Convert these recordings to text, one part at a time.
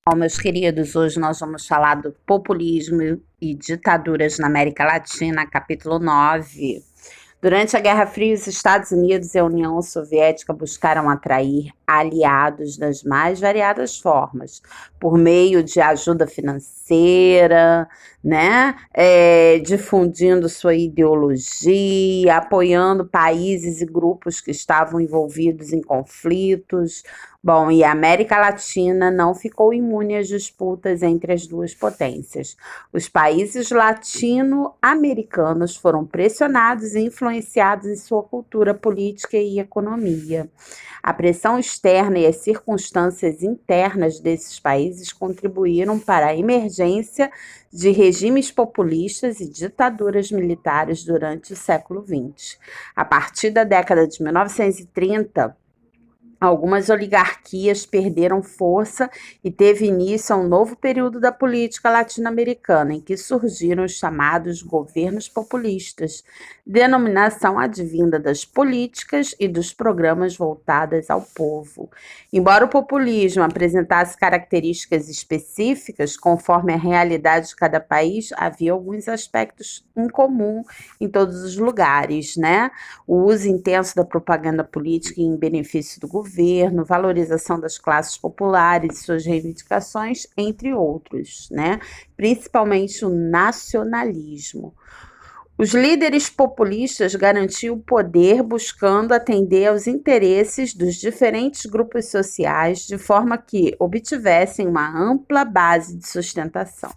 Bom, meus queridos, hoje nós vamos falar do populismo e ditaduras na América Latina, capítulo 9. Durante a Guerra Fria, os Estados Unidos e a União Soviética buscaram atrair aliados das mais variadas formas, por meio de ajuda financeira, né? Difundindo sua ideologia, apoiando países e grupos que estavam envolvidos em conflitos. Bom, e a América Latina não ficou imune às disputas entre as duas potências. Os países latino-americanos foram pressionados e influenciados em sua cultura política e economia. A pressão externa e as circunstâncias internas desses países contribuíram para a emergência de regimes populistas e ditaduras militares durante o século XX. A partir da década de 1930, algumas oligarquias perderam força e teve início um novo período da política latino-americana, em que surgiram os chamados governos populistas, denominação advinda das políticas e dos programas voltados ao povo. Embora o populismo apresentasse características específicas, conforme a realidade de cada país, havia alguns aspectos em comum em todos os lugares, né? O uso intenso da propaganda política em benefício do governo, valorização das classes populares e suas reivindicações, entre outros, né? Principalmente o nacionalismo. Os líderes populistas garantiam o poder buscando atender aos interesses dos diferentes grupos sociais de forma que obtivessem uma ampla base de sustentação.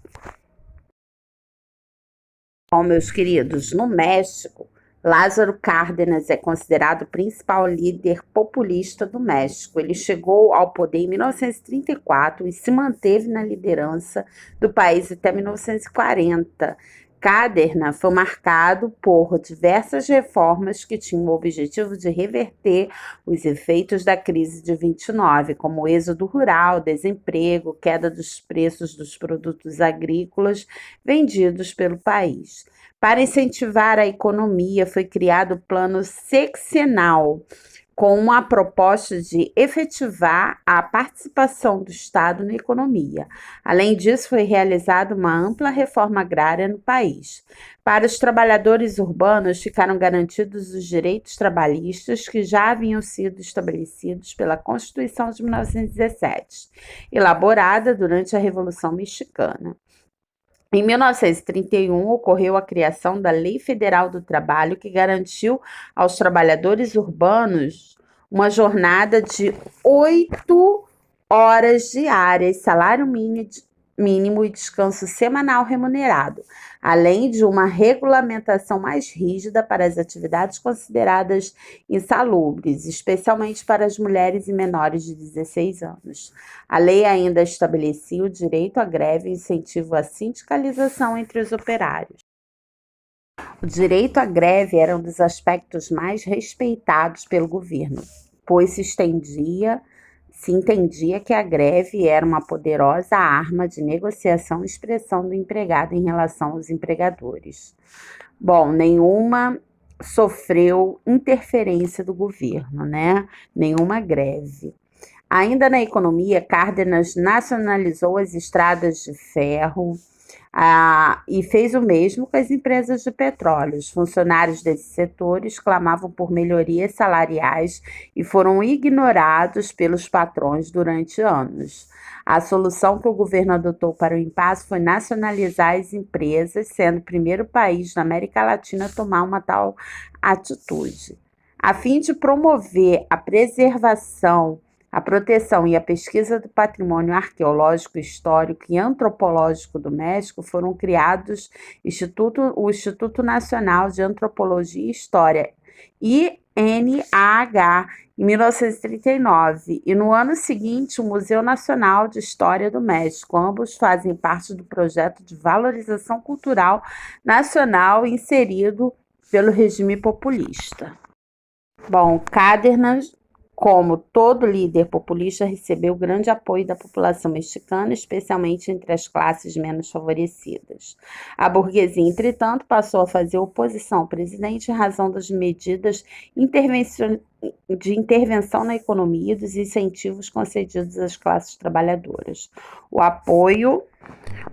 Bom, meus queridos, no México, Lázaro Cárdenas é considerado o principal líder populista do México. Ele chegou ao poder em 1934 e se manteve na liderança do país até 1940. Cárdenas foi marcado por diversas reformas que tinham o objetivo de reverter os efeitos da crise de 29, como o êxodo rural, desemprego, queda dos preços dos produtos agrícolas vendidos pelo país. Para incentivar a economia, foi criado o Plano Sexenal, com a proposta de efetivar a participação do Estado na economia. Além disso, foi realizada uma ampla reforma agrária no país. Para os trabalhadores urbanos, ficaram garantidos os direitos trabalhistas que já haviam sido estabelecidos pela Constituição de 1917, elaborada durante a Revolução Mexicana. Em 1931, ocorreu a criação da Lei Federal do Trabalho, que garantiu aos trabalhadores urbanos uma jornada de 8 horas diárias, salário mínimo e descanso semanal remunerado, além de uma regulamentação mais rígida para as atividades consideradas insalubres, especialmente para as mulheres e menores de 16 anos. A lei ainda estabelecia o direito à greve e incentivo à sindicalização entre os operários. O direito à greve era um dos aspectos mais respeitados pelo governo, pois se entendia que a greve era uma poderosa arma de negociação e expressão do empregado em relação aos empregadores. Bom, nenhuma sofreu interferência do governo, né? Nenhuma greve. Ainda na economia, Cárdenas nacionalizou as estradas de ferro, e fez o mesmo com as empresas de petróleo. Os funcionários desses setores clamavam por melhorias salariais e foram ignorados pelos patrões durante anos. A solução que o governo adotou para o impasse foi nacionalizar as empresas, sendo o primeiro país na América Latina a tomar uma tal atitude. A fim de promover a preservação, a proteção e a pesquisa do patrimônio arqueológico, histórico e antropológico do México, foram criados o Instituto Nacional de Antropologia e História, INAH, em 1939, e no ano seguinte o Museu Nacional de História do México. Ambos fazem parte do projeto de valorização cultural nacional inserido pelo regime populista. Bom, Cárdenas Como todo líder populista, recebeu grande apoio da população mexicana, especialmente entre as classes menos favorecidas. A burguesia, entretanto, passou a fazer oposição ao presidente em razão das medidas de intervenção na economia e dos incentivos concedidos às classes trabalhadoras. O apoio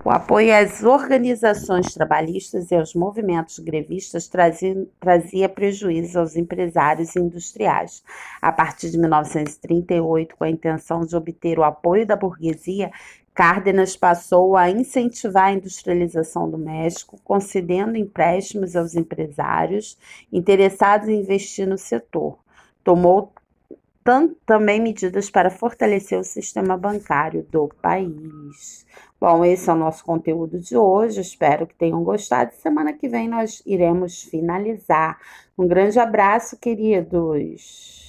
às organizações trabalhistas e aos movimentos grevistas trazia prejuízo aos empresários e industriais. A partir de 1938, com a intenção de obter o apoio da burguesia, Cárdenas passou a incentivar a industrialização do México, concedendo empréstimos aos empresários interessados em investir no setor. Tomou também medidas para fortalecer o sistema bancário do país. Bom, esse é o nosso conteúdo de hoje. Espero que tenham gostado. Semana que vem nós iremos finalizar. Um grande abraço, queridos.